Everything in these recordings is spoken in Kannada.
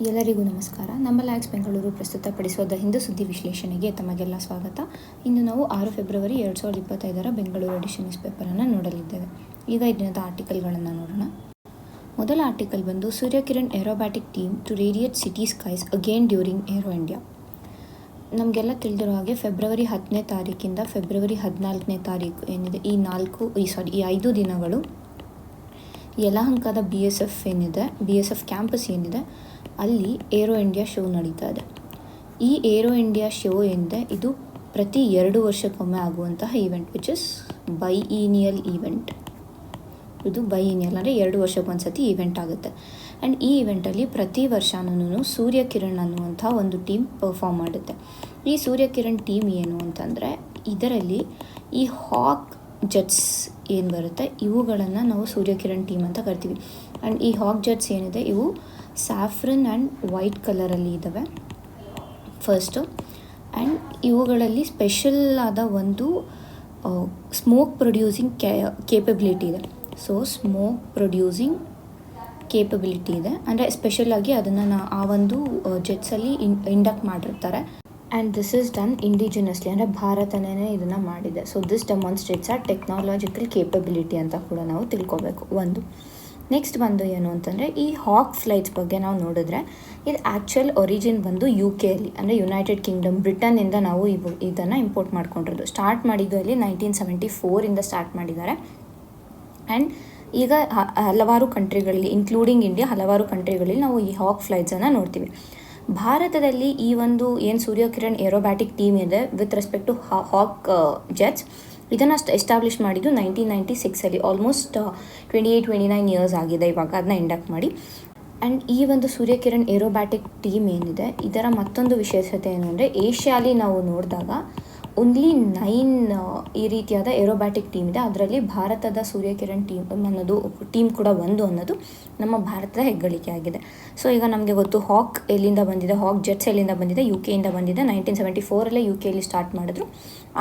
ಎಲ್ಲರಿಗೂ ನಮಸ್ಕಾರ. ನಮ್ಮ ಲ್ಯಾಕ್ಸ್ ಬೆಂಗಳೂರು ಪ್ರಸ್ತುತಪಡಿಸುವ ದ ಹಿಂದೂ ಸುದ್ದಿ ವಿಶ್ಲೇಷಣೆಗೆ ತಮಗೆಲ್ಲ ಸ್ವಾಗತ. ಇಂದು ನಾವು 6 ಫೆಬ್ರವರಿ 2025 ಬೆಂಗಳೂರು ಎಡಿಷನ್ ನ್ಯೂಸ್ ಪೇಪರನ್ನು ನೋಡಲಿದ್ದೇವೆ. ಈಗ ಈ ದಿನದ ಆರ್ಟಿಕಲ್ಗಳನ್ನು ನೋಡೋಣ. ಮೊದಲ ಆರ್ಟಿಕಲ್ ಬಂದು Suryakiran aerobatic team to radiate city skies again during aero India. ನಮಗೆಲ್ಲ ತಿಳಿದಿರೋ ಹಾಗೆ ಫೆಬ್ರವರಿ 10ನೇ ತಾರೀಕಿಂದ ಫೆಬ್ರವರಿ 14ನೇ ತಾರೀಕು ಏನಿದೆ ಈ 5 ದಿನಗಳು ಯಲಹಂಕದ BSF ಕ್ಯಾಂಪಸ್ ಏನಿದೆ ಅಲ್ಲಿ ಏರೋ ಇಂಡಿಯಾ ಶೋ ನಡೀತಾ ಇದೆ. ಈ ಏರೋ ಇಂಡಿಯಾ ಶೋ ಏನಿದೆ ಇದು ಪ್ರತಿ 2 ವರ್ಷಕ್ಕೊಮ್ಮೆ ಆಗುವಂತಹ ಈವೆಂಟ್, ವಿಚ್ ಇಸ್ ಬೈಇನಿಯಲ್ ಈವೆಂಟ್. ಇದು ಬೈಇನಿಯಲ್ ಅಂದರೆ 2 ವರ್ಷಕ್ಕೊಂದ್ಸತಿ ಈವೆಂಟ್ ಆಗುತ್ತೆ. ಆ್ಯಂಡ್ ಈ ಈವೆಂಟಲ್ಲಿ ಪ್ರತಿ ವರ್ಷನೂ ಸೂರ್ಯಕಿರಣ್ ಅನ್ನುವಂಥ ಒಂದು ಟೀಮ್ ಪರ್ಫಾರ್ಮ್ ಮಾಡುತ್ತೆ. ಈ ಸೂರ್ಯಕಿರಣ್ ಟೀಮ್ ಏನು ಅಂತಂದರೆ ಇದರಲ್ಲಿ ಈ ಹಾಕ್ ಜೆಟ್ಸ್ ಏನು ಬರುತ್ತೆ ಇವುಗಳನ್ನು ನಾವು ಸೂರ್ಯಕಿರಣ್ ಟೀಮ್ ಅಂತ ಕರಿತೀವಿ. ಆ್ಯಂಡ್ ಈ ಹಾಕ್ ಜೆಟ್ಸ್ ಏನಿದೆ ಇವು ಸ್ಯಾಫ್ರನ್ ಆ್ಯಂಡ್ ವೈಟ್ ಕಲರಲ್ಲಿ ಇದ್ದಾವೆ ಫಸ್ಟು. ಆ್ಯಂಡ್ ಇವುಗಳಲ್ಲಿ ಸ್ಪೆಷಲ್ ಆದ ಒಂದು ಸ್ಮೋಕ್ ಪ್ರೊಡ್ಯೂಸಿಂಗ್ ಕೇಪಬಿಲಿಟಿ ಇದೆ. ಸೊ ಸ್ಮೋಕ್ ಪ್ರೊಡ್ಯೂಸಿಂಗ್ ಕೇಪಬಿಲಿಟಿ ಇದೆ ಅಂದರೆ ಸ್ಪೆಷಲಾಗಿ ಅದನ್ನು ಆ ಒಂದು ಜೆಟ್ಸಲ್ಲಿ ಇಂಡಕ್ಟ್ ಮಾಡಿರ್ತಾರೆ. And this is done indigenously ಅಂದರೆ ಭಾರತನೇ ಇದನ್ನು ಮಾಡಿದೆ. So this demonstrates our technological capability ಅಂತ ಕೂಡ ನಾವು ತಿಳ್ಕೊಬೇಕು. ಒಂದು ನೆಕ್ಸ್ಟ್ ಬಂದು ಏನು ಅಂತಂದರೆ ಈ ಹಾಕ್ ಫ್ಲೈಟ್ಸ್ ಬಗ್ಗೆ ನಾವು ನೋಡಿದ್ರೆ ಇದು ಆ್ಯಕ್ಚುಯಲ್ ಒರಿಜಿನ್ ಬಂದು UK ಅಲ್ಲಿ ಅಂದರೆ ಯುನೈಟೆಡ್ ಕಿಂಗ್ಡಮ್ ಬ್ರಿಟನ್ನಿಂದ ನಾವು ಇದನ್ನು ಇಂಪೋರ್ಟ್ ಮಾಡ್ಕೊಂಡಿರೋದು. ಸ್ಟಾರ್ಟ್ ಮಾಡಿದ್ದು ಅಲ್ಲಿ 1974 ಸ್ಟಾರ್ಟ್ ಮಾಡಿದ್ದಾರೆ. ಆ್ಯಂಡ್ ಈಗ ಹಲವಾರು ಕಂಟ್ರಿಗಳಲ್ಲಿ ಇನ್ಕ್ಲೂಡಿಂಗ್ ಇಂಡಿಯಾ ಹಲವಾರು ಕಂಟ್ರಿಗಳಲ್ಲಿ ನಾವು ಈ ಹಾಕ್ ಫ್ಲೈಟ್ಸನ್ನು ನೋಡ್ತೀವಿ. ಭಾರತದಲ್ಲಿ ಈ ಒಂದು ಏನು ಸೂರ್ಯಕಿರಣ್ ಏರೋಬ್ಯಾಟಿಕ್ ಟೀಮ್ ಇದೆ ವಿತ್ ರೆಸ್ಪೆಕ್ಟ್ ಟು ಹಾಕ್ ಜೆಟ್ಸ್ ಇದನ್ನು ಎಸ್ಟಾಬ್ಲಿಷ್ ಮಾಡಿದ್ದು 1996 ಆಲ್ಮೋಸ್ಟ್ 28-29 ಇಯರ್ಸ್ ಆಗಿದೆ ಇವಾಗ ಅದನ್ನ ಇಂಡಕ್ಟ್ ಮಾಡಿ. ಆ್ಯಂಡ್ ಈ ಒಂದು ಸೂರ್ಯಕಿರಣ್ ಏರೋಬ್ಯಾಟಿಕ್ ಟೀಮ್ ಏನಿದೆ ಇದರ ಮತ್ತೊಂದು ವಿಶೇಷತೆ ಏನು ಅಂದರೆ ಏಷ್ಯಾಲಿ ನಾವು ನೋಡಿದಾಗ ಓನ್ಲಿ 9 ಈ ರೀತಿಯಾದ ಏರೋಬ್ಯಾಟಿಕ್ ಟೀಮ್ ಇದೆ. ಅದರಲ್ಲಿ ಭಾರತದ ಸೂರ್ಯಕಿರಣ್ ಟೀಮ್ ಕೂಡ ಒಂದು ಅನ್ನೋದು ನಮ್ಮ ಭಾರತದ ಹೆಗ್ಗಳಿಕೆ ಆಗಿದೆ. ಸೊ ಈಗ ನಮಗೆ ಗೊತ್ತು ಹಾಕ್ ಎಲ್ಲಿಂದ ಬಂದಿದೆ, ಹಾಕ್ ಜೆಟ್ಸ್ ಎಲ್ಲಿಂದ ಬಂದಿದೆ, UK ಇಂದ ಬಂದಿದೆ. 1974 UK ಅಲ್ಲಿ ಸ್ಟಾರ್ಟ್ ಮಾಡಿದ್ರು.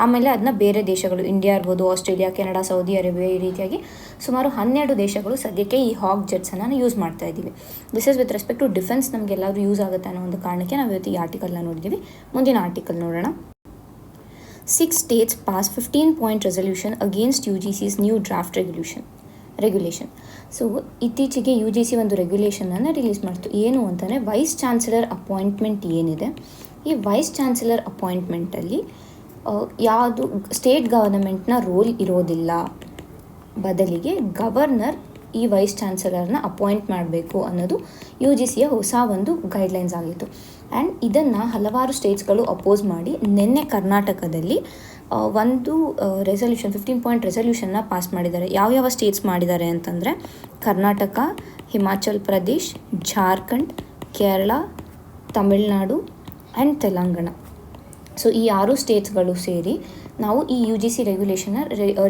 ಆಮೇಲೆ ಅದನ್ನ ಬೇರೆ ದೇಶಗಳು ಇಂಡಿಯಾ ಇರ್ಬೋದು, ಆಸ್ಟ್ರೇಲಿಯಾ, ಕೆನಡಾ, ಸೌದಿ ಅರೇಬಿಯಾ ಈ ರೀತಿಯಾಗಿ ಸುಮಾರು 12 ದೇಶಗಳು ಸದ್ಯಕ್ಕೆ ಈ ಹಾಕ್ ಜೆಟ್ಸನ್ನು ಯೂಸ್ ಮಾಡ್ತಾ ಇದ್ದೀವಿ. This is with respect to defence ನಮಗೆಲ್ಲರೂ ಯೂಸ್ ಆಗುತ್ತೆ ಅನ್ನೋ ಒಂದು ಕಾರಣಕ್ಕೆ ನಾವು ಇವತ್ತು ಈ ಆರ್ಟಿಕಲ್ನ ನೋಡಿದ್ದೀವಿ. ಮುಂದಿನ ಆರ್ಟಿಕಲ್ ನೋಡೋಣ. 6 states pass 15-point resolution against UGC's new draft regulation. So ಇತ್ತೀಚೆಗೆ UGC ಒಂದು ರೆಗ್ಯುಲೇಷನನ್ನು ರಿಲೀಸ್ ಮಾಡ್ತು. ಏನು ಅಂತಂದರೆ ವೈಸ್ ಚಾನ್ಸಲರ್ ಅಪಾಯಿಂಟ್ಮೆಂಟ್ ಏನಿದೆ ಈ ವೈಸ್ ಚಾನ್ಸಲರ್ ಅಪಾಯಿಂಟ್ಮೆಂಟಲ್ಲಿ ಯಾವುದು ಸ್ಟೇಟ್ ಗವರ್ನಮೆಂಟ್ನ ರೋಲ್ ಇರೋದಿಲ್ಲ. ಬದಲಿಗೆ ಗವರ್ನರ್ ಈ ವೈಸ್ ಚಾನ್ಸಲರ್ನ ಅಪಾಯಿಂಟ್ ಮಾಡಬೇಕು ಅನ್ನೋದು UGCಯ ಹೊಸ ಒಂದು ಗೈಡ್ಲೈನ್ಸ್ ಆಗಿತ್ತು. ಆ್ಯಂಡ್ ಇದನ್ನು ಹಲವಾರು ಸ್ಟೇಟ್ಸ್ಗಳು ಅಪೋಸ್ ಮಾಡಿ ನಿನ್ನೆ ಕರ್ನಾಟಕದಲ್ಲಿ ಒಂದು ರೆಸಲ್ಯೂಷನ್ 15-point ರೆಸಲ್ಯೂಷನ್ನ ಪಾಸ್ ಮಾಡಿದ್ದಾರೆ. ಯಾವ್ಯಾವ ಸ್ಟೇಟ್ಸ್ ಮಾಡಿದ್ದಾರೆ ಅಂತಂದರೆ ಕರ್ನಾಟಕ, ಹಿಮಾಚಲ್ ಪ್ರದೇಶ್, ಜಾರ್ಖಂಡ್, ಕೇರಳ, ತಮಿಳುನಾಡು ಆ್ಯಂಡ್ ತೆಲಂಗಾಣ. ಸೊ ಈ 6 ಸ್ಟೇಟ್ಸ್ಗಳು ಸೇರಿ ನಾವು ಈ UGC ರೆಗ್ಯುಲೇಷನ್ನ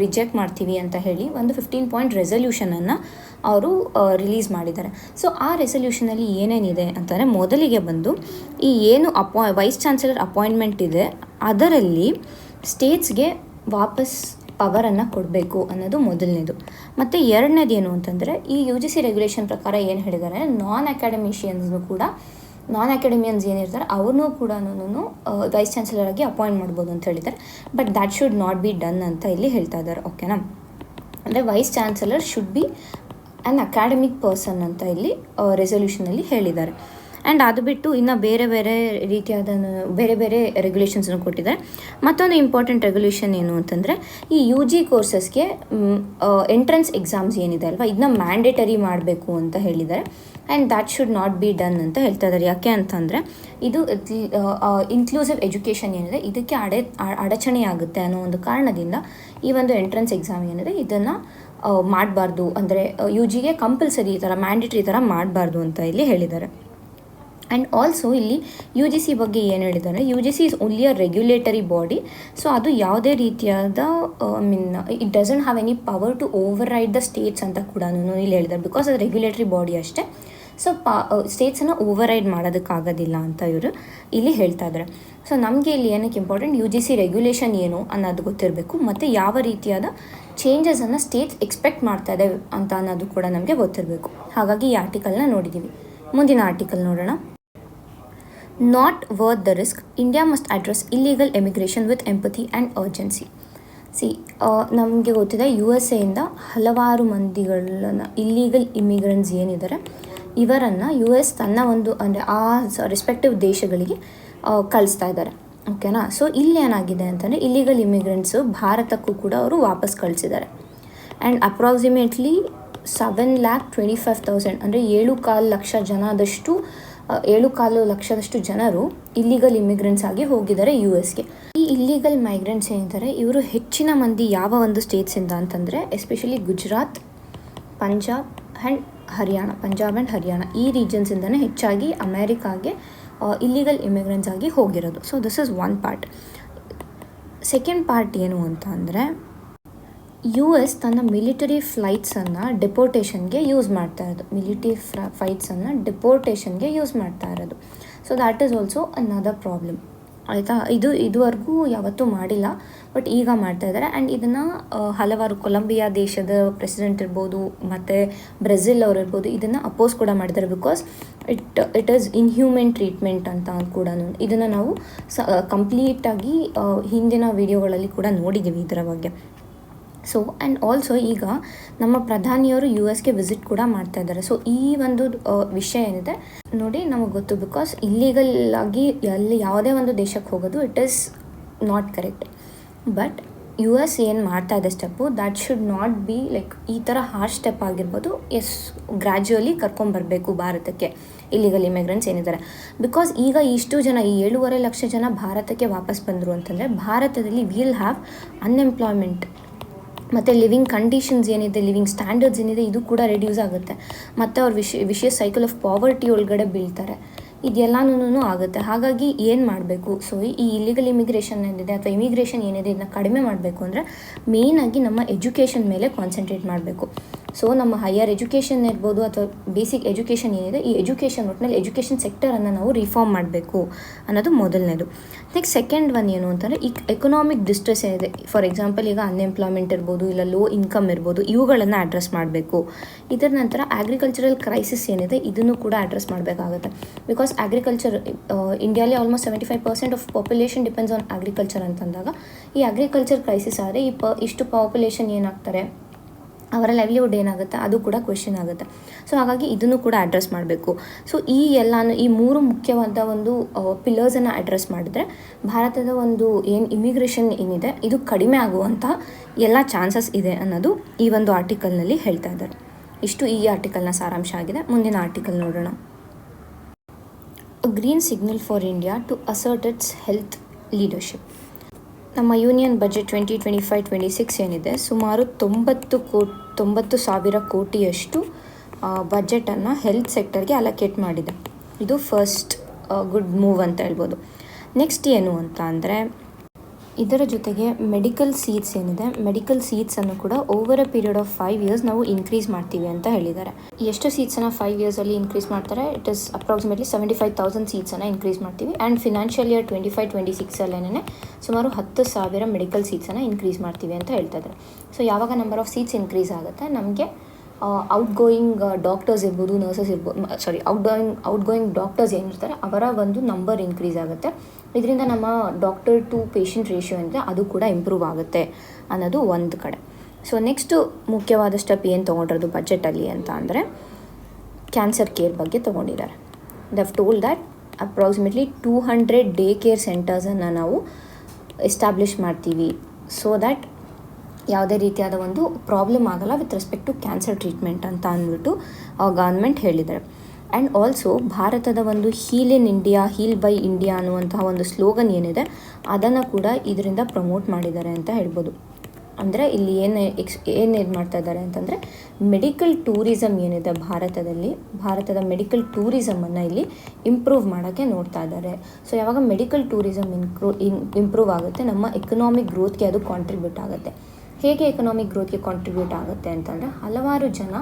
ರಿಜೆಕ್ಟ್ ಮಾಡ್ತೀವಿ ಅಂತ ಹೇಳಿ ಒಂದು 15-point ರೆಸಲ್ಯೂಷನನ್ನು ಅವರು ರಿಲೀಸ್ ಮಾಡಿದ್ದಾರೆ. ಸೊ ಆ ರೆಸಲ್ಯೂಷನಲ್ಲಿ ಏನೇನಿದೆ ಅಂತಂದರೆ ಮೊದಲಿಗೆ ಬಂದು ಈ ಏನು ವೈಸ್ ಚಾನ್ಸಲರ್ ಅಪಾಯಿಂಟ್ಮೆಂಟ್ ಇದೆ ಅದರಲ್ಲಿ ಸ್ಟೇಟ್ಸ್ಗೆ ವಾಪಸ್ ಪವರನ್ನು ಕೊಡಬೇಕು ಅನ್ನೋದು ಮೊದಲನೇದು. ಮತ್ತು ಎರಡನೇದು ಏನು ಅಂತಂದರೆ ಈ UGC ರೆಗ್ಯುಲೇಷನ್ ಪ್ರಕಾರ ಏನು ಹೇಳಿದ್ದಾರೆ ನಾನ್ ಅಕಾಡೆಮಿಯನ್ಸ್ ಏನಿರ್ತಾರೆ ಅವ್ರನ್ನೂ ಕೂಡ ವೈಸ್ ಚಾನ್ಸಲರ್ ಆಗಿ ಅಪಾಯಿಂಟ್ ಮಾಡ್ಬೋದು ಅಂತ ಹೇಳಿದ್ದಾರೆ. But that should not be done ಅಂತ ಇಲ್ಲಿ ಹೇಳ್ತಾ ಇದ್ದಾರೆ. ಓಕೆನಾ, ಅಂದರೆ vice chancellor should be an academic person ಅಂತ ಇಲ್ಲಿ ರೆಸಲ್ಯೂಷನಲ್ಲಿ ಹೇಳಿದ್ದಾರೆ. ಆ್ಯಂಡ್ ಅದು ಬಿಟ್ಟು ಇನ್ನು ಬೇರೆ ರೀತಿಯಾದ ಬೇರೆ ರೆಗ್ಯುಲೇಷನ್ಸನ್ನು ಕೊಟ್ಟಿದ್ದಾರೆ. ಮತ್ತೊಂದು ಇಂಪಾರ್ಟೆಂಟ್ ರೆಗ್ಯುಲೇಷನ್ ಏನು ಅಂತಂದರೆ ಈ UG ಕೋರ್ಸಸ್ಗೆ ಎಂಟ್ರೆನ್ಸ್ ಎಕ್ಸಾಮ್ಸ್ ಏನಿದೆ ಅಲ್ವಾ ಇದನ್ನ ಮ್ಯಾಂಡೇಟರಿ ಮಾಡಬೇಕು ಅಂತ ಹೇಳಿದ್ದಾರೆ. And that should not be done ಅಂತ ಹೇಳ್ತಾ ಇದ್ದಾರೆ. ಯಾಕೆ ಅಂತಂದರೆ ಇದು ಇನ್ಕ್ಲೂಸಿವ್ ಎಜುಕೇಷನ್ ಏನಿದೆ ಇದಕ್ಕೆ ಅಡಚಣೆ ಆಗುತ್ತೆ ಅನ್ನೋ ಒಂದು ಕಾರಣದಿಂದ ಈ ಒಂದು ಎಂಟ್ರೆನ್ಸ್ ಎಕ್ಸಾಮ್ ಏನಿದೆ ಇದನ್ನು ಮಾಡಬಾರ್ದು, ಅಂದರೆ UGಗೆ ಕಂಪಲ್ಸರಿ ಈ ಥರ ಮ್ಯಾಂಡೇಟರಿ ಥರ ಮಾಡಬಾರ್ದು ಅಂತ ಇಲ್ಲಿ ಹೇಳಿದ್ದಾರೆ. ಆ್ಯಂಡ್ ಆಲ್ಸೋ ಇಲ್ಲಿ UGC ಬಗ್ಗೆ ಏನು ಹೇಳಿದ್ದಾರೆ, UGC is only a regulatory body. So ಅದು ಯಾವುದೇ ರೀತಿಯಾದ it doesn't have any power to override the states ಅಂತ ಕೂಡ ಇಲ್ಲಿ ಹೇಳಿದ್ದಾರೆ. ಬಿಕಾಸ್ ಅದು ರೆಗ್ಯುಲೇಟರಿ ಬಾಡಿ ಅಷ್ಟೇ. ಸೊ ಸ್ಟೇಟ್ಸನ್ನು ಓವರ್ ರೈಡ್ ಮಾಡೋದಕ್ಕಾಗೋದಿಲ್ಲ ಅಂತ ಇವರು ಇಲ್ಲಿ ಹೇಳ್ತಾ ಇದ್ದಾರೆ. ಸೊ ನಮಗೆ ಇಲ್ಲಿ ಏನಕ್ಕೆ ಇಂಪಾರ್ಟೆಂಟ್ UGC ರೆಗ್ಯುಲೇಷನ್ ಏನು ಅನ್ನೋದು ಗೊತ್ತಿರಬೇಕು ಮತ್ತು ಯಾವ ರೀತಿಯಾದ ಚೇಂಜಸನ್ನು ಸ್ಟೇಟ್ಸ್ ಎಕ್ಸ್ಪೆಕ್ಟ್ ಮಾಡ್ತಾ ಇದೆ ಅಂತ ಅನ್ನೋದು ಕೂಡ ನಮಗೆ ಗೊತ್ತಿರಬೇಕು. ಹಾಗಾಗಿ ಈ ಆರ್ಟಿಕಲ್ನ ನೋಡಿದ್ದೀವಿ. ಮುಂದಿನ ಆರ್ಟಿಕಲ್ ನೋಡೋಣ. Not worth the risk, India must address illegal emigration with empathy and urgency. C ನಮಗೆ ಗೊತ್ತಿದೆ ಯು ಎಸ್ ಎಯಿಂದ ಹಲವಾರು ಮಂದಿಗಳನ್ನು ಇಲ್ಲೀಗಲ್ ಇಮಿಗ್ರೆಂಟ್ಸ್ ಏನಿದ್ದಾರೆ ಇವರನ್ನು ಯು ಎಸ್ ತನ್ನ ಒಂದು ಅಂದರೆ ಆ ರೆಸ್ಪೆಕ್ಟಿವ್ ದೇಶಗಳಿಗೆ ಕಳಿಸ್ತಾ ಇದ್ದಾರೆ. ಓಕೆನಾ. ಸೊ ಇಲ್ಲಿ ಏನಾಗಿದೆ ಅಂತಂದರೆ ಇಲ್ಲಿಗಲ್ ಇಮಿಗ್ರೆಂಟ್ಸು ಭಾರತಕ್ಕೂ ಕೂಡ ಅವರು ವಾಪಸ್ ಕಳಿಸಿದ್ದಾರೆ. ಆ್ಯಂಡ್ ಅಪ್ರಾಕ್ಸಿಮೇಟ್ಲಿ 7,25,000 ಅಂದರೆ 7.25 ಲಕ್ಷದಷ್ಟು ಜನರು ಇಲ್ಲಿಗಲ್ ಇಮಿಗ್ರೆಂಟ್ಸ್ ಆಗಿ ಹೋಗಿದ್ದಾರೆ ಯು ಎಸ್ಗೆ. ಈ ಇಲ್ಲಿಗಲ್ ಮೈಗ್ರೆಂಟ್ಸ್ ಏನಿದ್ದಾರೆ ಇವರು ಹೆಚ್ಚಿನ ಮಂದಿ ಯಾವ ಒಂದು ಸ್ಟೇಟ್ಸಿಂದ ಅಂತಂದರೆ ಎಸ್ಪೆಷಲಿ ಗುಜರಾತ್, ಪಂಜಾಬ್ ಆ್ಯಂಡ್ ಹರಿಯಾಣ ಈ ರೀಜನ್ಸಿಂದನೇ ಹೆಚ್ಚಾಗಿ ಅಮೇರಿಕಾಗೆ ಇಲ್ಲಿಗಲ್ ಇಮಿಗ್ರೆಂಟ್ಸ್ ಆಗಿ ಹೋಗಿರೋದು. So this is one part. Second part ಏನು ಅಂತ ಅಂದರೆ ಯು ಎಸ್ ತನ್ನ ಮಿಲಿಟರಿ ಫ್ಲೈಟ್ಸನ್ನು ಡೆಪೋರ್ಟೇಷನ್ಗೆ ಯೂಸ್ ಮಾಡ್ತಾ ಇರೋದು. ಯೂಸ್ ಮಾಡ್ತಾ ಇರೋದು. So that is also another problem. ಆಯಿತಾ. ಇದುವರೆಗೂ ಯಾವತ್ತೂ ಮಾಡಿಲ್ಲ, ಬಟ್ ಈಗ ಮಾಡ್ತಾ ಇದ್ದಾರೆ. ಆ್ಯಂಡ್ ಇದನ್ನು ಹಲವಾರು ಕೊಲಂಬಿಯಾ ದೇಶದ ಪ್ರೆಸಿಡೆಂಟ್ ಇರ್ಬೋದು ಮತ್ತು ಬ್ರೆಜಿಲ್ ಅವರು ಇರ್ಬೋದು ಇದನ್ನು ಅಪೋಸ್ ಕೂಡ ಮಾಡಿದ್ದಾರೆ. Because it is inhuman treatment ಅಂತ ಕೂಡ ಇದನ್ನು ನಾವು ಕಂಪ್ಲೀಟಾಗಿ ಹಿಂದಿನ ವಿಡಿಯೋಗಳಲ್ಲಿ ಕೂಡ ನೋಡಿದ್ದೀವಿ ಇದರ ಬಗ್ಗೆ. ಸೊ ಆ್ಯಂಡ್ ಆಲ್ಸೋ ಈಗ ನಮ್ಮ ಪ್ರಧಾನಿಯವರು ಯು ಎಸ್ಗೆ ವಿಸಿಟ್ ಕೂಡ ಮಾಡ್ತಾ ಇದ್ದಾರೆ. ಸೊ ಈ ಒಂದು ವಿಷಯ ಏನಿದೆ ನೋಡಿ ನಮಗೆ ಗೊತ್ತು. ಬಿಕಾಸ್ ಇಲ್ಲೀಗಲ್ ಆಗಿ ಯಾವುದೇ ಒಂದು ದೇಶಕ್ಕೆ ಹೋಗೋದು it is not correct. But U S ಏನು ಮಾಡ್ತಾ ಇದೆ step that should not be like ಈ ಥರ ಹಾರ್ಶ್ ಸ್ಟೆಪ್ ಆಗಿರ್ಬೋದು. ಗ್ರ್ಯಾಜುವಲಿ ಕರ್ಕೊಂಬರಬೇಕು ಭಾರತಕ್ಕೆ ಇಲ್ಲಿಗಲ್ ಇಮಿಗ್ರೆಂಟ್ಸ್ ಏನಿದ್ದಾರೆ. ಬಿಕಾಸ್ ಈಗ ಇಷ್ಟು ಜನ ಈ 7.5 ಲಕ್ಷ ಜನ ಭಾರತಕ್ಕೆ ವಾಪಸ್ ಬಂದರು ಅಂತಂದರೆ ಭಾರತದಲ್ಲಿ ವಿಲ್ ಹ್ಯಾವ್ ಅನ್ಎಂಪ್ಲಾಯ್ಮೆಂಟ್ ಮತ್ತು ಲಿವಿಂಗ್ ಕಂಡೀಷನ್ಸ್ ಏನಿದೆ, ಲಿವಿಂಗ್ ಸ್ಟ್ಯಾಂಡರ್ಡ್ಸ್ ಏನಿದೆ ಇದು ಕೂಡ ರೆಡ್ಯೂಸ್ ಆಗುತ್ತೆ. ಮತ್ತು ಅವ್ರ ವಿಶಿಯಸ್ ಸೈಕಲ್ ಆಫ್ ಪಾವರ್ಟಿ ಒಳಗಡೆ ಬೀಳ್ತಾರೆ. ಇದೆಲ್ಲನೂ ಆಗುತ್ತೆ. ಹಾಗಾಗಿ ಏನು ಮಾಡಬೇಕು? ಸೊ ಈ ಇಲ್ಲಿಗಲ್ ಇಮಿಗ್ರೇಷನ್ ಏನಿದೆ ಅಥವಾ ಇಮಿಗ್ರೇಷನ್ ಏನಿದೆ ಇದನ್ನ ಕಡಿಮೆ ಮಾಡಬೇಕು ಅಂದರೆ ಮೇಯ್ನಾಗಿ ನಮ್ಮ ಎಜುಕೇಷನ್ ಮೇಲೆ ಕಾನ್ಸಂಟ್ರೇಟ್ ಮಾಡಬೇಕು. ಸೊ ನಮ್ಮ ಹೈಯರ್ ಎಜುಕೇಷನ್ ಇರ್ಬೋದು ಅಥವಾ ಬೇಸಿಕ್ ಎಜುಕೇಷನ್ ಏನಿದೆ ಈ ಒಟ್ಟಿನಲ್ಲಿ ಎಜುಕೇಷನ್ ಸೆಕ್ಟರನ್ನು ನಾವು ರಿಫಾರ್ಮ್ ಮಾಡಬೇಕು ಅನ್ನೋದು ಮೊದಲನೇದು. ನೆಕ್ಸ್ಟ್ ಸೆಕೆಂಡ್ ಒನ್ ಏನು ಅಂತಂದರೆ ಈ ಎಕನಾಮಿಕ್ ಡಿಸ್ಟ್ರೆಸ್ ಏನಿದೆ, ಫಾರ್ ಎಕ್ಸಾಂಪಲ್ ಈಗ ಅನ್ಎಂಪ್ಲಾಯ್ಮೆಂಟ್ ಇರ್ಬೋದು ಇಲ್ಲ ಲೋ ಇನ್ಕಮ್ ಇರ್ಬೋದು ಇವುಗಳನ್ನು ಅಡ್ರೆಸ್ ಮಾಡಬೇಕು. ಇದರ ನಂತರ ಅಗ್ರಿಕಲ್ಚರಲ್ ಕ್ರೈಸಿಸ್ ಏನಿದೆ ಇದನ್ನು ಕೂಡ ಅಡ್ರೆಸ್ ಮಾಡಬೇಕಾಗುತ್ತೆ. ಬಿಕಾಸ್ ಅಗ್ರಿಕಲ್ಚರ್ ಇಂಡಿಯಾಲಿ almost 75% of population depends on agriculture ಅಂತಂದಾಗ ಈ ಅಗ್ರಿಕಲ್ಚರ್ ಕ್ರೈಸಿಸ್ ಆದರೆ ಇಷ್ಟು ಪಾಪ್ಯುಲೇಷನ್ ಏನಾಗ್ತಾರೆ ಅವರ ಲೈವ್ಲಿಹುಡ್ ಏನಾಗುತ್ತೆ ಅದು ಕೂಡ ಕ್ವೆಶ್ಚನ್ ಆಗುತ್ತೆ. ಸೊ ಹಾಗಾಗಿ ಇದನ್ನು ಕೂಡ ಅಡ್ರೆಸ್ ಮಾಡಬೇಕು. ಸೊ ಈ ಮೂರು ಮುಖ್ಯವಾದ ಒಂದು ಪಿಲ್ಲರ್ಸನ್ನು ಅಡ್ರೆಸ್ ಮಾಡಿದ್ರೆ ಭಾರತದ ಒಂದು ಏನು ಇಮಿಗ್ರೇಷನ್ ಏನಿದೆ ಇದು ಕಡಿಮೆ ಆಗುವಂಥ ಎಲ್ಲ ಚಾನ್ಸಸ್ ಇದೆ ಅನ್ನೋದು ಈ ಒಂದು ಆರ್ಟಿಕಲ್ನಲ್ಲಿ ಹೇಳ್ತಾ ಇದ್ದಾರೆ. ಇಷ್ಟು ಈ ಆರ್ಟಿಕಲ್ನ ಸಾರಾಂಶ ಆಗಿದೆ. ಮುಂದಿನ ಆರ್ಟಿಕಲ್ ನೋಡೋಣ. A green signal for India to assert its health leadership. ನಮ್ಮ ಯೂನಿಯನ್ ಬಜೆಟ್ 2025-26 ಏನಿದೆ ಸುಮಾರು 90,000 ಕೋಟಿಯಷ್ಟು ಬಜೆಟನ್ನು ಹೆಲ್ತ್ ಸೆಕ್ಟರ್ಗೆ ಅಲೋಕೇಟ್ ಮಾಡಿದೆ. ಇದು ಫಸ್ಟ್ ಗುಡ್ ಮೂವ್ ಅಂತ ಹೇಳ್ಬೋದು. ನೆಕ್ಸ್ಟ್ ಏನು ಅಂತ ಅಂದರೆ ಇದರ ಜೊತೆಗೆ ಮೆಡಿಕಲ್ ಸೀಟ್ಸನ್ನು ಕೂಡ over a period of 5 years ನಾವು ಇನ್ಕ್ರೀಸ್ ಮಾಡ್ತೀವಿ ಅಂತ ಹೇಳಿದ್ದಾರೆ. ಎಷ್ಟು ಸೀಟ್ಸನ್ನು 5 yearsಲ್ಲಿ ಇನ್ಕ್ರೀಸ್ ಮಾಡ್ತಾರೆ? ಇಟ್ ಇಸ್ ಅಪ್ರಾಕ್ಸಿಮೇಟ್ಲಿ 75,000 ಸೀಟ್ಸನ್ನು ಇನ್ಕ್ರೀಸ್ ಮಾಡ್ತೀವಿ. ಆ್ಯಂಡ್ ಫಿನಾನ್ಷಿಯಲ್ ಇಯರ್ 25-26 ಸುಮಾರು 10,000 ಮೆಡಿಕಲ್ ಸೀಟ್ಸನ್ನು ಇನ್ಕ್ರೀಸ್ ಮಾಡ್ತೀವಿ ಅಂತ ಹೇಳ್ತಾ ಇದ್ದಾರೆ. ಸೊ ಯಾವಾಗ ನಂಬರ್ ಆಫ್ ಸೀಟ್ಸ್ ಇನ್ಕ್ರೀಸ್ ಆಗುತ್ತೆ ನಮಗೆ ಔಟ್ಗೋಯಿಂಗ್ ಡಾಕ್ಟರ್ಸ್ ಇರ್ಬೋದು, ನರ್ಸಸ್ ಇರ್ಬೋದು, ಔಟ್ಗೋಯಿಂಗ್ ಡಾಕ್ಟರ್ಸ್ ಏನಿರ್ತಾರೆ ಅವರ ಒಂದು ನಂಬರ್ ಇನ್ಕ್ರೀಸ್ ಆಗುತ್ತೆ. ಇದರಿಂದ ನಮ್ಮ ಡಾಕ್ಟರ್ ಟು ಪೇಷಂಟ್ ರೇಷಿಯೋ ಏನಿದೆ ಅದು ಕೂಡ ಇಂಪ್ರೂವ್ ಆಗುತ್ತೆ ಅನ್ನೋದು ಒಂದು ಕಡೆ. ಸೊ ನೆಕ್ಸ್ಟು ಮುಖ್ಯವಾದ ಸ್ಟೆಪ್ ಏನು ತೊಗೊಂಡಿರೋದು ಬಜೆಟಲ್ಲಿ ಅಂತ ಅಂದರೆ ಕ್ಯಾನ್ಸರ್ ಕೇರ್ ಬಗ್ಗೆ ತೊಗೊಂಡಿದ್ದಾರೆ. They have told that approximately 200 day care ಸೆಂಟರ್ಸನ್ನು ನಾವು ಎಸ್ಟಾಬ್ಲಿಷ್ ಮಾಡ್ತೀವಿ. ಸೊ ದ್ಯಾಟ್ ಯಾವುದೇ ರೀತಿಯಾದ ಒಂದು ಪ್ರಾಬ್ಲಮ್ ಆಗಲ್ಲ with respect to cancer treatment ಅಂತ ಅಂದ್ಬಿಟ್ಟು ಗೌರ್ಮೆಂಟ್ ಹೇಳಿದ್ದಾರೆ. ಆ್ಯಂಡ್ ಆಲ್ಸೋ ಭಾರತದ ಒಂದು ಹೀಲ್ ಬೈ ಇಂಡಿಯಾ ಅನ್ನುವಂತಹ ಒಂದು ಸ್ಲೋಗನ್ ಏನಿದೆ ಅದನ್ನು ಕೂಡ ಇದರಿಂದ ಪ್ರಮೋಟ್ ಮಾಡಿದ್ದಾರೆ ಅಂತ ಹೇಳ್ಬೋದು. ಅಂದರೆ ಇಲ್ಲಿ ಏನು ಮಾಡ್ತಾ ಇದ್ದಾರೆ ಅಂತಂದರೆ ಮೆಡಿಕಲ್ ಟೂರಿಸಮ್ ಏನಿದೆ ಭಾರತದ ಮೆಡಿಕಲ್ ಟೂರಿಸಮನ್ನು ಇಲ್ಲಿ ಇಂಪ್ರೂವ್ ಮಾಡೋಕ್ಕೆ ನೋಡ್ತಾ ಇದ್ದಾರೆ. ಸೊ ಯಾವಾಗ ಮೆಡಿಕಲ್ ಟೂರಿಸಮ್ ಇಂಪ್ರೂವ್ ಆಗುತ್ತೆ ನಮ್ಮ ಎಕನಾಮಿಕ್ ಗ್ರೋತ್ಗೆ ಅದು ಕಾಂಟ್ರಿಬ್ಯೂಟ್ ಆಗುತ್ತೆ. ಹೇಗೆ ಎಕನಾಮಿಕ್ ಗ್ರೋತ್ಗೆ ಕಾಂಟ್ರಿಬ್ಯೂಟ್ ಆಗುತ್ತೆ ಅಂತಂದರೆ ಹಲವಾರು ಜನ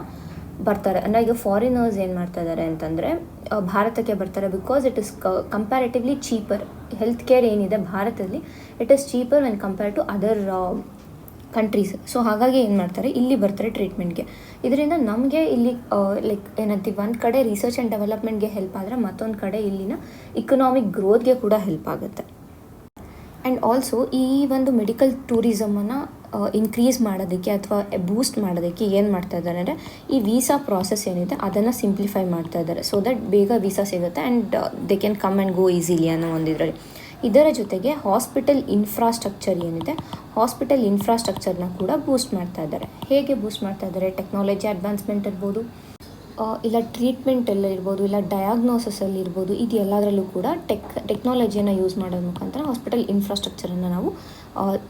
ಬರ್ತಾರೆ. ಅಂದರೆ ಈಗ ಫಾರಿನರ್ಸ್ ಏನು ಮಾಡ್ತಾ ಇದ್ದಾರೆ ಅಂತಂದರೆ ಭಾರತಕ್ಕೆ ಬರ್ತಾರೆ. Because it is comparatively cheaper. Health care ಏನಿದೆ ಭಾರತದಲ್ಲಿ it is cheaper when compare to other countries. So ಹಾಗಾಗಿ ಏನು ಮಾಡ್ತಾರೆ, ಇಲ್ಲಿ ಬರ್ತಾರೆ ಟ್ರೀಟ್ಮೆಂಟ್ಗೆ. ಇದರಿಂದ ನಮಗೆ ಇಲ್ಲಿ ಲೈಕ್ ಏನಂತೀವಿ, ಒಂದು ಕಡೆ ರಿಸರ್ಚ್ ಆ್ಯಂಡ್ ಡೆವಲಪ್ಮೆಂಟ್ಗೆ ಹೆಲ್ಪ್ ಆದರೆ ಮತ್ತೊಂದು ಕಡೆ ಇಲ್ಲಿನ ಇಕನಾಮಿಕ್ ಗ್ರೋತ್ಗೆ ಕೂಡ ಹೆಲ್ಪ್ ಆಗುತ್ತೆ. ಆ್ಯಂಡ್ ಆಲ್ಸೋ ಈ ಒಂದು ಮೆಡಿಕಲ್ ಟೂರಿಸಮನ್ನು ಇನ್ಕ್ರೀಸ್ ಮಾಡೋದಕ್ಕೆ ಅಥವಾ ಬೂಸ್ಟ್ ಮಾಡೋದಕ್ಕೆ ಏನು ಮಾಡ್ತಾ ಇದ್ದಾರೆ ಅಂದರೆ, ಈ ವೀಸಾ ಪ್ರಾಸೆಸ್ ಏನಿದೆ ಅದನ್ನು ಸಿಂಪ್ಲಿಫೈ ಮಾಡ್ತಾ ಇದ್ದಾರೆ. ಸೊ ದಟ್ ಬೇಗ ವೀಸಾ ಸಿಗುತ್ತೆ and they can come and go easily ಅನ್ನೋ ಒಂದಿದ್ರಲ್ಲಿ. ಇದರ ಜೊತೆಗೆ ಹಾಸ್ಪಿಟಲ್ ಇನ್ಫ್ರಾಸ್ಟ್ರಕ್ಚರ್ ಏನಿದೆ, ಹಾಸ್ಪಿಟಲ್ ಇನ್ಫ್ರಾಸ್ಟ್ರಕ್ಚರ್ನ ಕೂಡ ಬೂಸ್ಟ್ ಮಾಡ್ತಾ ಇದ್ದಾರೆ. ಹೇಗೆ ಬೂಸ್ಟ್ ಮಾಡ್ತಾ ಇದ್ದಾರೆ? ಟೆಕ್ನಾಲಜಿ ಅಡ್ವಾನ್ಸ್ಮೆಂಟ್ ಇರ್ಬೋದು, ಇಲ್ಲ ಟ್ರೀಟ್ಮೆಂಟ್ ಎಲ್ಲ ಇರ್ಬೋದು, ಇಲ್ಲ ಡಯಾಗ್ನೋಸಿಸಲ್ಲಿ ಇರ್ಬೋದು. ಇದು ಎಲ್ಲದರಲ್ಲೂ ಕೂಡ ಟೆಕ್ನಾಲಜಿಯನ್ನು ಯೂಸ್ ಮಾಡೋದ್ರ ಮುಖಾಂತರ ಹಾಸ್ಪಿಟಲ್ ಇನ್ಫ್ರಾಸ್ಟ್ರಕ್ಚರನ್ನು ನಾವು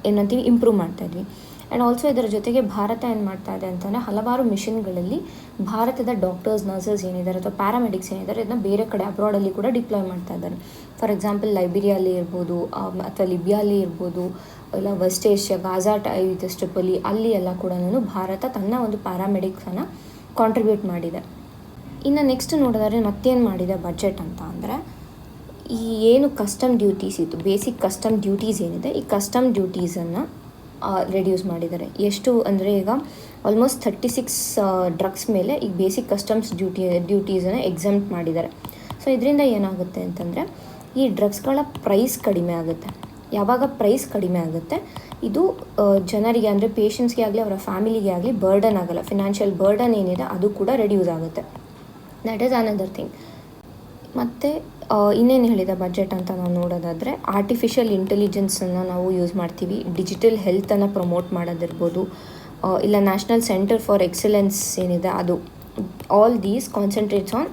ಏನಂತೀವಿ ಇಂಪ್ರೂವ್ ಮಾಡ್ತಾ ಇದ್ವಿ. ಆ್ಯಂಡ್ ಆಲ್ಸೋ ಇದರ ಜೊತೆಗೆ ಭಾರತ ಏನು ಮಾಡ್ತಾ ಇದೆ ಅಂತಂದರೆ, ಹಲವಾರು ಮಿಷನ್ಗಳಲ್ಲಿ ಭಾರತದ ಡಾಕ್ಟರ್ಸ್, ನರ್ಸಸ್ ಏನಿದ್ದಾರೆ ಅಥವಾ ಪ್ಯಾರಾಮೆಡಿಕ್ಸ್ ಏನಿದ್ದಾರೆ ಇದನ್ನ ಬೇರೆ ಕಡೆ ಅಬ್ರಾಡಲ್ಲಿ ಕೂಡ ಡಿಪ್ಲಾಯ್ ಮಾಡ್ತಾ ಇದ್ದಾರೆ. ಫಾರ್ ಎಕ್ಸಾಂಪಲ್ ಲೈಬೀರಿಯಲ್ಲಿ ಇರ್ಬೋದು, ಅಥವಾ ಲಿಬಿಯಲ್ಲಿ ಇರ್ಬೋದು, ಇಲ್ಲ ವೆಸ್ಟ್ ಏಷ್ಯಾ, ಗಾಜಾ ಸ್ಟ್ರಿಪ್ಪಲ್ಲಿ ಅಲ್ಲಿ ಎಲ್ಲ ಕೂಡ ಭಾರತ ತನ್ನ ಒಂದು ಪ್ಯಾರಾಮೆಡಿಕ್ಸನ್ನು ಕಾಂಟ್ರಿಬ್ಯೂಟ್ ಮಾಡಿದೆ. ಇನ್ನು ನೆಕ್ಸ್ಟ್ ನೋಡಿದ್ರೆ ಮತ್ತೇನು ಮಾಡಿದೆ ಬಜೆಟ್ ಅಂತ ಅಂದರೆ, ಈ ಏನು ಕಸ್ಟಮ್ ಡ್ಯೂಟೀಸ್ ಇತ್ತು, ಬೇಸಿಕ್ ಕಸ್ಟಮ್ ಡ್ಯೂಟೀಸ್ ಏನಿದೆ, ಈ ಕಸ್ಟಮ್ ಡ್ಯೂಟೀಸನ್ನು ರೆಡ್ಯೂಸ್ ಮಾಡಿದ್ದಾರೆ. ಎಷ್ಟು ಅಂದರೆ, ಈಗ ಆಲ್ಮೋಸ್ಟ್ 36 ಡ್ರಗ್ಸ್ ಮೇಲೆ ಈಗ ಬೇಸಿಕ್ ಕಸ್ಟಮ್ಸ್ ಡ್ಯೂಟೀಸನ್ನು ಎಕ್ಸಮ್ಟ್ ಮಾಡಿದ್ದಾರೆ. ಸೊ ಇದರಿಂದ ಏನಾಗುತ್ತೆ ಅಂತಂದರೆ, ಈ ಡ್ರಗ್ಸ್ಗಳ ಪ್ರೈಸ್ ಕಡಿಮೆ ಆಗುತ್ತೆ. ಯಾವಾಗ ಪ್ರೈಸ್ ಕಡಿಮೆ ಆಗುತ್ತೆ, ಇದು ಜನರಿಗೆ ಅಂದರೆ ಪೇಷಂಟ್ಸ್ಗೆ ಆಗಲಿ ಅವರ ಫ್ಯಾಮಿಲಿಗೆ ಆಗಲಿ ಬರ್ಡನ್ ಆಗೋಲ್ಲ. ಫಿನಾನ್ಷಿಯಲ್ ಬರ್ಡನ್ ಏನಿದೆ ಅದು ಕೂಡ ರೆಡ್ಯೂಸ್ ಆಗುತ್ತೆ. That is another thing. ಮತ್ತು ಇನ್ನೇನು ಹೇಳಿದೆ ಬಜೆಟ್ ಅಂತ ನಾವು ನೋಡೋದಾದರೆ, ಆರ್ಟಿಫಿಷಿಯಲ್ ಇಂಟೆಲಿಜೆನ್ಸನ್ನು ನಾವು ಯೂಸ್ ಮಾಡ್ತೀವಿ. ಡಿಜಿಟಲ್ ಹೆಲ್ತನ್ನು ಪ್ರಮೋಟ್ ಮಾಡೋದಿರ್ಬೋದು, ಇಲ್ಲ ನ್ಯಾಷನಲ್ ಸೆಂಟರ್ ಫಾರ್ ಎಕ್ಸಲೆನ್ಸ್ ಏನಿದೆ ಅದು. All these concentrates on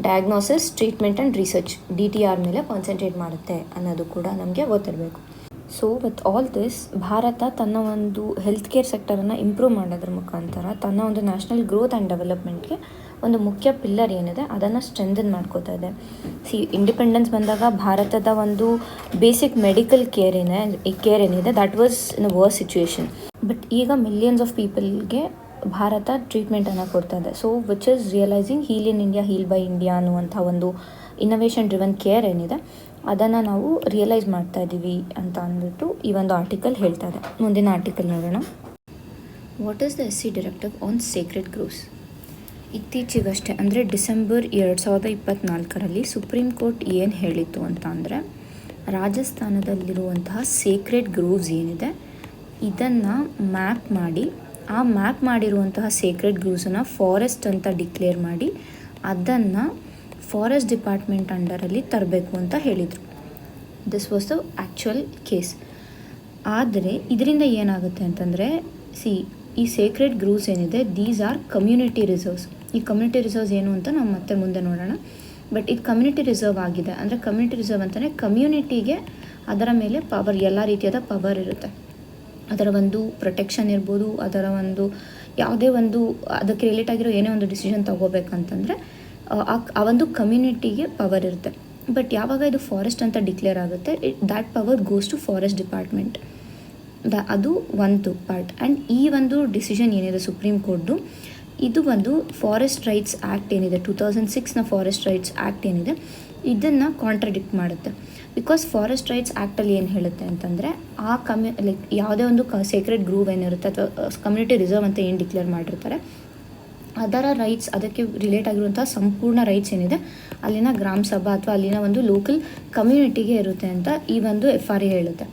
diagnosis, treatment and research, DTR ಮೇಲೆ ಕಾನ್ಸಂಟ್ರೇಟ್ ಮಾಡುತ್ತೆ ಅನ್ನೋದು ಕೂಡ ನಮಗೆ ಗೊತ್ತಿರಬೇಕು. So with all this, Bharat ತನ್ನ ಒಂದು ಹೆಲ್ತ್ ಕೇರ್ ಸೆಕ್ಟರನ್ನು ಇಂಪ್ರೂವ್ ಮಾಡೋದ್ರ ಮುಖಾಂತರ ತನ್ನ ಒಂದು ನ್ಯಾಷನಲ್ ಗ್ರೋತ್ ಆ್ಯಂಡ್ ಡೆವಲಪ್ಮೆಂಟ್ಗೆ ಒಂದು ಮುಖ್ಯ ಪಿಲ್ಲರ್ ಏನಿದೆ ಅದನ್ನು ಸ್ಟ್ರೆಂಥನ್ ಮಾಡ್ಕೋತಾ ಇದೆ. ಇಂಡಿಪೆಂಡೆನ್ಸ್ ಬಂದಾಗ ಭಾರತದ ಒಂದು ಬೇಸಿಕ್ ಮೆಡಿಕಲ್ ಕೇರ್ ಏನಿದೆ that was in a worse situation. But ಈಗ ಮಿಲಿಯನ್ಸ್ ಆಫ್ ಪೀಪಲ್ಗೆ ಭಾರತ ಟ್ರೀಟ್ಮೆಂಟನ್ನು ಕೊಡ್ತಾ ಇದೆ. So which is realising heal in India, heal by India ಅನ್ನುವಂಥ ಒಂದು ಇನ್ನೋವೇಷನ್ ಡ್ರಿವನ್ ಕೇರ್ ಏನಿದೆ ಅದನ್ನು ನಾವು ರಿಯಲೈಸ್ ಮಾಡ್ತಾ ಇದ್ದೀವಿ ಅಂತ ಅಂದ್ಬಿಟ್ಟು ಈ ಒಂದು ಆರ್ಟಿಕಲ್ ಹೇಳ್ತಾ ಇದೆ. ಮುಂದಿನ ಆರ್ಟಿಕಲ್ ನೋಡೋಣ. What is the SC directive on sacred groves? ಇತ್ತೀಚೆಗಷ್ಟೇ ಅಂದರೆ ಡಿಸೆಂಬರ್ 2024 ಸುಪ್ರೀಂ ಕೋರ್ಟ್ ಏನು ಹೇಳಿತ್ತು ಅಂತ ಅಂದರೆ, ರಾಜಸ್ಥಾನದಲ್ಲಿರುವಂತಹ ಸೇಕ್ರೆಡ್ ಗ್ರೋವ್ಸ್ ಏನಿದೆ ಇದನ್ನು ಮ್ಯಾಪ್ ಮಾಡಿ, ಆ ಮ್ಯಾಪ್ ಮಾಡಿರುವಂತಹ ಸೇಕ್ರೆಡ್ ಗ್ರೋವ್ಸನ್ನು ಫಾರೆಸ್ಟ್ ಅಂತ ಡಿಕ್ಲೇರ್ ಮಾಡಿ ಅದನ್ನು ಫಾರೆಸ್ಟ್ ಡಿಪಾರ್ಟ್ಮೆಂಟ್ ಅಂಡರಲ್ಲಿ ತರಬೇಕು ಅಂತ ಹೇಳಿದರು. This was the actual case. ಆದರೆ ಇದರಿಂದ ಏನಾಗುತ್ತೆ ಅಂತಂದರೆ, ಈ ಸೇಕ್ರೆಡ್ ಗ್ರೋವ್ಸ್ ಏನಿದೆ ದೀಸ್ ಆರ್ ಕಮ್ಯುನಿಟಿ ರಿಸರ್ವ್ಸ್. ಈ ಕಮ್ಯುನಿಟಿ ರಿಸರ್ವ್ಸ್ ಏನು ಅಂತ ನಾವು ಮತ್ತೆ ಮುಂದೆ ನೋಡೋಣ. ಬಟ್ ಇದು ಕಮ್ಯುನಿಟಿ ರಿಸರ್ವ್ ಆಗಿದೆ. ಅಂದರೆ ಕಮ್ಯುನಿಟಿ ರಿಸರ್ವ್ ಅಂತಲೇ ಕಮ್ಯುನಿಟಿಗೆ ಅದರ ಮೇಲೆ ಪವರ್, ಎಲ್ಲ ರೀತಿಯಾದ ಪವರ್ ಇರುತ್ತೆ. ಅದರ ಒಂದು ಪ್ರೊಟೆಕ್ಷನ್ ಇರ್ಬೋದು, ಅದರ ಒಂದು ಯಾವುದೇ ಒಂದು ಅದಕ್ಕೆ ರಿಲೇಟ್ ಆಗಿರೋ ಏನೇ ಒಂದು ಡಿಸಿಷನ್ ತೊಗೋಬೇಕಂತಂದರೆ ಆ ಒಂದು ಕಮ್ಯುನಿಟಿಗೆ ಪವರ್ ಇರುತ್ತೆ. ಬಟ್ ಯಾವಾಗ ಇದು ಫಾರೆಸ್ಟ್ ಅಂತ ಡಿಕ್ಲೇರ್ ಆಗುತ್ತೆ, that power goes to forest department. ಅದು ಒಂದು ಪಾರ್ಟ್. ಆ್ಯಂಡ್ ಈ ಒಂದು ಡಿಸಿಷನ್ ಏನಿದೆ ಸುಪ್ರೀಂ ಕೋರ್ಟ್ದು, ಇದು ಒಂದು ಫಾರೆಸ್ಟ್ ರೈಟ್ಸ್ ಆ್ಯಕ್ಟ್ ಏನಿದೆ 2006 ಫಾರೆಸ್ಟ್ ರೈಟ್ಸ್ ಆ್ಯಕ್ಟ್ ಏನಿದೆ ಇದನ್ನು ಕಾಂಟ್ರಡಿಕ್ಟ್ ಮಾಡುತ್ತೆ. ಬಿಕಾಸ್ ಫಾರೆಸ್ಟ್ ರೈಟ್ಸ್ ಆ್ಯಕ್ಟಲ್ಲಿ ಏನು ಹೇಳುತ್ತೆ ಅಂತಂದರೆ, ಆ ಲೈಕ್ ಯಾವುದೇ ಒಂದು ಸೇಕ್ರೆಡ್ ಗ್ರೂವ್ ಏನಿರುತ್ತೆ ಅಥವಾ ಕಮ್ಯುನಿಟಿ ರಿಸರ್ವ್ ಅಂತ ಏನು ಡಿಕ್ಲೇರ್ ಮಾಡಿರ್ತಾರೆ ಅದರ ರೈಟ್ಸ್, ಅದಕ್ಕೆ ರಿಲೇಟ್ ಆಗಿರುವಂಥ ಸಂಪೂರ್ಣ ರೈಟ್ಸ್ ಏನಿದೆ ಅಲ್ಲಿನ ಗ್ರಾಮ ಸಭಾ ಅಥವಾ ಅಲ್ಲಿನ ಒಂದು ಲೋಕಲ್ ಕಮ್ಯುನಿಟಿಗೆ ಇರುತ್ತೆ ಅಂತ ಈ ಒಂದು FRA ಹೇಳುತ್ತೆ.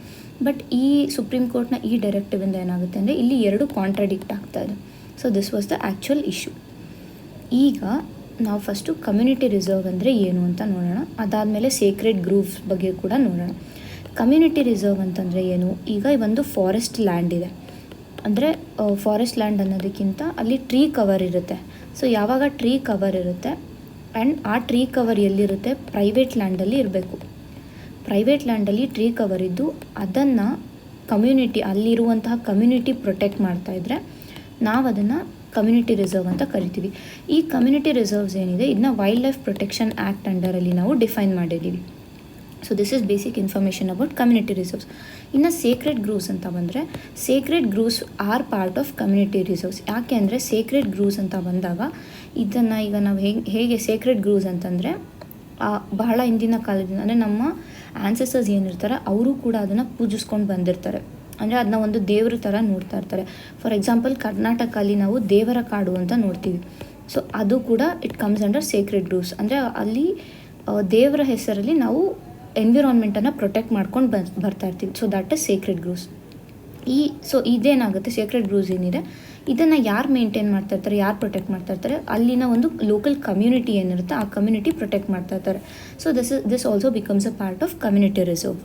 ಬಟ್ ಈ ಸುಪ್ರೀಂ ಕೋರ್ಟ್ನ ಈ ಡೈರೆಕ್ಟಿವಿಂದ ಏನಾಗುತ್ತೆ ಅಂದರೆ ಇಲ್ಲಿ ಎರಡು ಕಾಂಟ್ರಡಿಕ್ಟ್ ಆಗ್ತಾ ಇದೆ. So this was the actual issue. ಈಗ ನಾವು ಫಸ್ಟು ಕಮ್ಯುನಿಟಿ ರಿಸರ್ವ್ ಅಂದರೆ ಏನು ಅಂತ ನೋಡೋಣ. ಅದಾದಮೇಲೆ ಸೇಕ್ರೆಡ್ ಗ್ರೂವ್ಸ್ ಬಗ್ಗೆ ಕೂಡ ನೋಡೋಣ. ಕಮ್ಯುನಿಟಿ ರಿಸರ್ವ್ ಅಂತಂದರೆ ಏನು? ಈಗ ಒಂದು ಫಾರೆಸ್ಟ್ ಲ್ಯಾಂಡ್ ಇದೆ. ಅಂದರೆ ಫಾರೆಸ್ಟ್ ಲ್ಯಾಂಡ್ ಅನ್ನೋದಕ್ಕಿಂತ ಅಲ್ಲಿ ಟ್ರೀ ಕವರ್ ಇರುತ್ತೆ. ಸೊ ಯಾವಾಗ ಟ್ರೀ ಕವರ್ ಇರುತ್ತೆ ಆ್ಯಂಡ್ ಆ ಟ್ರೀ ಕವರ್ ಎಲ್ಲಿರುತ್ತೆ, ಪ್ರೈವೇಟ್ ಲ್ಯಾಂಡಲ್ಲಿ ಇರಬೇಕು. ಪ್ರೈವೇಟ್ ಲ್ಯಾಂಡಲ್ಲಿ ಟ್ರೀ ಕವರ್ ಇದ್ದು ಅದನ್ನು ಕಮ್ಯುನಿಟಿ, ಅಲ್ಲಿರುವಂತಹ ಕಮ್ಯುನಿಟಿ ಪ್ರೊಟೆಕ್ಟ್ ಮಾಡ್ತಾಯಿದ್ರೆ ನಾವು ಅದನ್ನು ಕಮ್ಯುನಿಟಿ ರಿಸರ್ವ್ ಅಂತ ಕರಿತೀವಿ. ಈ ಕಮ್ಯುನಿಟಿ ರಿಸರ್ವ್ಸ್ ಏನಿದೆ ಇದನ್ನ ವೈಲ್ಡ್ ಲೈಫ್ ಪ್ರೊಟೆಕ್ಷನ್ ಆ್ಯಕ್ಟ್ ಅಂಡರಲ್ಲಿ ನಾವು ಡಿಫೈನ್ ಮಾಡಿದ್ದೀವಿ. So this is basic information about community reserves. ಇನ್ನು ಸೇಕ್ರೆಡ್ ಗ್ರೂವ್ಸ್ ಅಂತ ಬಂದರೆ, Sacred grooves are part of community reserves. ಯಾಕೆ ಅಂದರೆ ಸೇಕ್ರೆಡ್ ಗ್ರೂವ್ಸ್ ಅಂತ ಬಂದಾಗ ಇದನ್ನು ಈಗ ನಾವು ಹೇಗೆ ಸೇಕ್ರೆಡ್ ಗ್ರೂವ್ಸ್ ಅಂತಂದರೆ ಬಹಳ ಹಿಂದಿನ ಕಾಲದಿಂದ ಅಂದರೆ ನಮ್ಮ ಆ್ಯನ್ಸೆಸ್ಟರ್ಸ್ ಏನಿರ್ತಾರೆ ಅವರು ಕೂಡ ಅದನ್ನು ಪೂಜಿಸ್ಕೊಂಡು ಬಂದಿರ್ತಾರೆ. ಅಂದರೆ ಅದನ್ನ ಒಂದು ದೇವ್ರ ಥರ ನೋಡ್ತಾ ಇರ್ತಾರೆ. ಫಾರ್ ಎಕ್ಸಾಂಪಲ್ ಕರ್ನಾಟಕಲ್ಲಿ ನಾವು ದೇವರ ಕಾಡು ಅಂತ ನೋಡ್ತೀವಿ. ಸೊ ಅದು ಕೂಡ it comes under Sacred grooves. ಅಂದರೆ ಅಲ್ಲಿ ದೇವರ ಹೆಸರಲ್ಲಿ ನಾವು ಎನ್ವಿರಾನ್ಮೆಂಟನ್ನು ಪ್ರೊಟೆಕ್ಟ್ ಮಾಡ್ಕೊಂಡು ಬರ್ತಾ ಇರ್ತೀವಿ. So that is sacred groves. So ಇದೇನಾಗುತ್ತೆ, ಸೇಕ್ರೆಡ್ ಗ್ರೂವ್ಸ್ ಏನಿದೆ ಇದನ್ನು ಯಾರು ಮೇಂಟೈನ್ ಮಾಡ್ತಾ ಇರ್ತಾರೆ, ಯಾರು ಪ್ರೊಟೆಕ್ಟ್ ಮಾಡ್ತಾ ಇರ್ತಾರೆ, ಅಲ್ಲಿನ ಒಂದು ಲೋಕಲ್ ಕಮ್ಯುನಿಟಿ ಏನಿರುತ್ತೆ ಆ ಕಮ್ಯುನಿಟಿ ಪ್ರೊಟೆಕ್ಟ್ ಮಾಡ್ತಾ ಇರ್ತಾರೆ. So this also becomes a part of community reserve.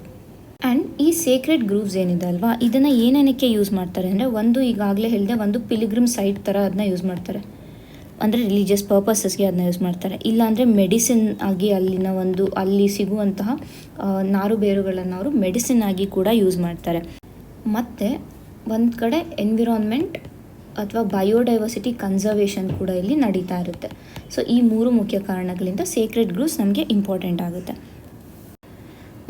And ಈ ಸೇಕ್ರೆಡ್ ಗ್ರೂವ್ಸ್ ಏನಿದೆ ಅಲ್ವಾ, ಇದನ್ನು ಏನೇನಕ್ಕೆ ಯೂಸ್ ಮಾಡ್ತಾರೆ ಅಂದರೆ, ಒಂದು ಈಗಾಗಲೇ ಹೇಳಿದೆ, ಒಂದು ಪಿಲಿಗ್ರಿಮ್ ಸೈಟ್ ಥರ ಅದನ್ನ ಯೂಸ್ ಮಾಡ್ತಾರೆ, ಅಂದರೆ ರಿಲಿಜಿಯಸ್ ಪರ್ಪಸಸ್ಗೆ ಅದನ್ನ ಯೂಸ್ ಮಾಡ್ತಾರೆ. ಇಲ್ಲಾಂದರೆ ಮೆಡಿಸಿನ್ ಆಗಿ ಅಲ್ಲಿ ಸಿಗುವಂತಹ ನಾರು ಬೇರುಗಳನ್ನು ಅವರು ಮೆಡಿಸಿನ್ ಆಗಿ ಕೂಡ ಯೂಸ್ ಮಾಡ್ತಾರೆ. ಮತ್ತು ಒಂದು ಕಡೆ ಎನ್ವಿರಾನ್ಮೆಂಟ್ ಅಥವಾ ಬಯೋಡೈವರ್ಸಿಟಿ ಕನ್ಸರ್ವೇಷನ್ ಕೂಡ ಇಲ್ಲಿ ನಡೀತಾ ಇರುತ್ತೆ. ಸೊ ಈ 3 ಮುಖ್ಯ ಕಾರಣಗಳಿಂದ ಸೇಕ್ರೆಡ್ ಗ್ರೂವ್ಸ್ ನಮಗೆ ಇಂಪಾರ್ಟೆಂಟ್ ಆಗುತ್ತೆ.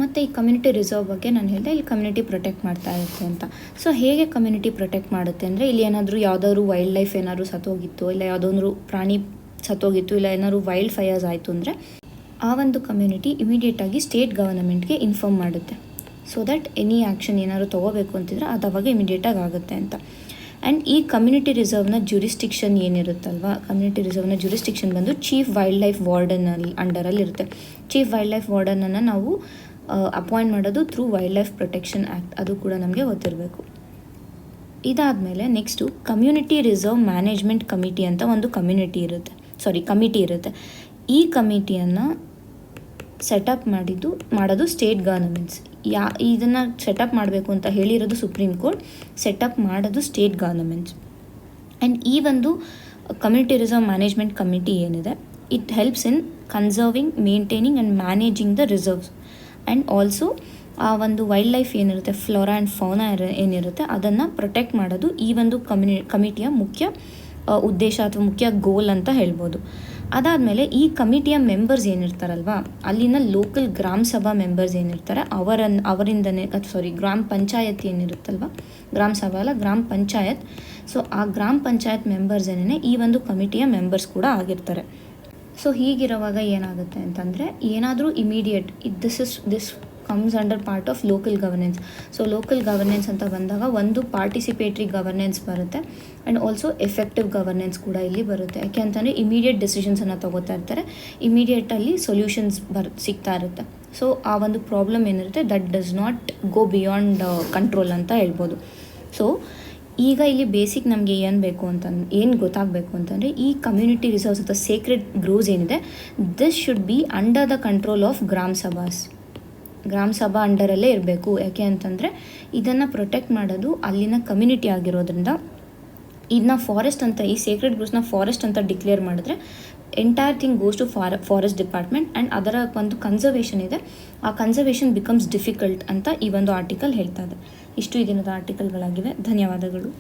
ಮತ್ತು ಈ ಕಮ್ಯುನಿಟಿ ರಿಸರ್ವ್ ಬಗ್ಗೆ ನಾನು ಹೇಳಿದೆ, ಇಲ್ಲಿ ಕಮ್ಯುನಿಟಿ ಪ್ರೊಟೆಕ್ಟ್ ಮಾಡ್ತಾ ಇರುತ್ತೆ ಅಂತ. ಸೊ ಹೇಗೆ ಕಮ್ಯುನಿಟಿ ಪ್ರೊಟೆಕ್ಟ್ ಮಾಡುತ್ತೆ ಅಂದರೆ, ಇಲ್ಲಿ ಯಾವುದಾದ್ರು ವೈಲ್ಡ್ ಲೈಫ್ ಏನಾದ್ರು ಸತ್ತೋಗಿತ್ತು, ಇಲ್ಲ ಯಾವುದೊಂದು ಪ್ರಾಣಿ ಸತ್ತೋಗಿತ್ತು, ಇಲ್ಲ ಏನಾದ್ರು ವೈಲ್ಡ್ ಫೈರ್ಸ್ ಆಯಿತು ಅಂದರೆ ಆ ಒಂದು ಕಮ್ಯುನಿಟಿ ಇಮಿಡಿಯೇಟಾಗಿ ಸ್ಟೇಟ್ ಗವರ್ನಮೆಂಟ್ಗೆ ಇನ್ಫಾರ್ಮ್ ಮಾಡುತ್ತೆ. ಸೊ ದಟ್ ಎನಿ ಆ್ಯಕ್ಷನ್ ಏನಾದ್ರು ತೊಗೋಬೇಕು ಅಂತಿದ್ರೆ ಅದು ಅವಾಗ ಇಮಿಡಿಯೇಟಾಗಿ ಆಗುತ್ತೆ ಅಂತ. ಆ್ಯಂಡ್ ಈ ಕಮ್ಯುನಿಟಿ ರಿಸರ್ವ್ನ ಜ್ಯೂರಿಸ್ಟಿಕ್ಷನ್ ಏನಿರುತ್ತಲ್ವ, ಕಮ್ಯುನಿಟಿ ರಿಸರ್ವ್ನ ಜ್ಯೂರಿಸ್ಟಿಕ್ಷನ್ ಬಂದು ಚೀಫ್ ವೈಲ್ಡ್ ಲೈಫ್ ವಾರ್ಡನಲ್ಲಿ ಅಂಡರಲ್ಲಿರುತ್ತೆ. ಚೀಫ್ ವೈಲ್ಡ್ ಲೈಫ್ ವಾರ್ಡನನ್ನು ನಾವು ಅಪಾಯಿಂಟ್ ಮಾಡೋದು through wildlife protection act, ಅದು ಕೂಡ ನಮಗೆ ಗೊತ್ತಿರಬೇಕು. ಇದಾದಮೇಲೆ next community reserve management committee ಅಂತ ಒಂದು ಕಮಿಟಿ ಇರುತ್ತೆ. ಈ ಕಮಿಟಿಯನ್ನು ಸೆಟಪ್ ಮಾಡೋದು ಸ್ಟೇಟ್ ಗವರ್ನಮೆಂಟ್ಸ್. ಇದನ್ನು ಸೆಟಪ್ ಮಾಡಬೇಕು ಅಂತ ಹೇಳಿರೋದು ಸುಪ್ರೀಂ ಕೋರ್ಟ್, ಸೆಟಪ್ ಮಾಡೋದು ಸ್ಟೇಟ್ ಗವರ್ನಮೆಂಟ್ಸ್. ಆ್ಯಂಡ್ ಈ ಒಂದು ಕಮ್ಯುನಿಟಿ ರಿಸರ್ವ್ ಮ್ಯಾನೇಜ್ಮೆಂಟ್ ಕಮಿಟಿ ಏನಿದೆ, it helps in conserving, maintaining and managing the reserves. And also ಆ ಒಂದು ವೈಲ್ಡ್ ಲೈಫ್ ಏನಿರುತ್ತೆ, ಫ್ಲೋರಾ ಆ್ಯಂಡ್ ಫೌನಾ ಏನಿರುತ್ತೆ ಅದನ್ನು ಪ್ರೊಟೆಕ್ಟ್ ಮಾಡೋದು ಈ ಒಂದು ಕಮಿಟಿಯ ಮುಖ್ಯ ಉದ್ದೇಶ ಅಥವಾ ಮುಖ್ಯ ಗೋಲ್ ಅಂತ ಹೇಳ್ಬೋದು. ಅದಾದಮೇಲೆ ಈ ಕಮಿಟಿಯ ಮೆಂಬರ್ಸ್ ಏನಿರ್ತಾರಲ್ವ, ಅಲ್ಲಿನ ಲೋಕಲ್ ಗ್ರಾಮ ಸಭಾ ಮೆಂಬರ್ಸ್ ಏನಿರ್ತಾರೆ ಅವರಿಂದನೇ ಗ್ರಾಮ ಪಂಚಾಯತ್ ಏನಿರುತ್ತಲ್ವ, ಗ್ರಾಮ ಸಭಾ ಅಲ್ಲ ಗ್ರಾಮ ಪಂಚಾಯತ್. ಸೊ ಆ ಗ್ರಾಮ ಪಂಚಾಯತ್ ಮೆಂಬರ್ಸ್ ಏನೇ ಈ ಒಂದು ಕಮಿಟಿಯ ಮೆಂಬರ್ಸ್ ಕೂಡ ಆಗಿರ್ತಾರೆ. ಸೊ ಹೀಗಿರುವಾಗ ಏನಾಗುತ್ತೆ ಅಂತಂದರೆ, ಏನಾದರೂ immediate this comes under part of local governance. So local governance ಅಂತ ಬಂದಾಗ ಒಂದು ಪಾರ್ಟಿಸಿಪೇಟ್ರಿ ಗವರ್ನೆನ್ಸ್ ಬರುತ್ತೆ ಆ್ಯಂಡ್ ಆಲ್ಸೋ ಎಫೆಕ್ಟಿವ್ ಗವರ್ನೆನ್ಸ್ ಕೂಡ ಇಲ್ಲಿ ಬರುತ್ತೆ. ಯಾಕೆ ಅಂತಂದರೆ ಇಮಿಡಿಯೇಟ್ ಡಿಸಿಷನ್ಸನ್ನು ತೊಗೋತಾ ಇರ್ತಾರೆ, ಇಮಿಡಿಯೇಟಲ್ಲಿ ಸೊಲ್ಯೂಷನ್ಸ್ ಸಿಗ್ತಾ ಇರುತ್ತೆ. ಸೊ ಆ ಒಂದು ಪ್ರಾಬ್ಲಮ್ ಏನಿರುತ್ತೆ that does not go beyond control ಅಂತ ಹೇಳ್ಬೋದು. ಸೊ ಈಗ ಇಲ್ಲಿ ಬೇಸಿಕ್ ನಮಗೆ ಏನು ಗೊತ್ತಾಗಬೇಕು ಅಂತಂದರೆ, ಈ ಕಮ್ಯುನಿಟಿ ರಿಸರ್ವ್ಸ್ ಅಥವಾ ಸೇಕ್ರೆಡ್ ಗ್ರೂವ್ಸ್ ಏನಿದೆ, this should be under the control of ಗ್ರಾಮ ಸಭಾ ಅಂಡರಲ್ಲೇ ಇರಬೇಕು. ಯಾಕೆ ಅಂತಂದರೆ ಇದನ್ನು ಪ್ರೊಟೆಕ್ಟ್ ಮಾಡೋದು ಅಲ್ಲಿನ ಕಮ್ಯುನಿಟಿ ಆಗಿರೋದ್ರಿಂದ ಇದನ್ನ ಫಾರೆಸ್ಟ್ ಅಂತ, ಈ ಸೇಕ್ರೆಡ್ ಗ್ರೂವ್ಸ್ನ ಫಾರೆಸ್ಟ್ ಅಂತ ಡಿಕ್ಲೇರ್ ಮಾಡಿದ್ರೆ entire thing goes to forest department and ಅದರ ಒಂದು ಕನ್ಸರ್ವೇಷನ್ ಇದೆ, ಆ ಕನ್ಸರ್ವೇಷನ್ ಬಿಕಮ್ಸ್ ಡಿಫಿಕಲ್ಟ್ ಅಂತ ಈ ಒಂದು ಆರ್ಟಿಕಲ್ ಹೇಳ್ತಾ ಇದೆ. ಇಷ್ಟು ಈ ದಿನದ ಆರ್ಟಿಕಲ್ಗಳಾಗಿವೆ. ಧನ್ಯವಾದಗಳು.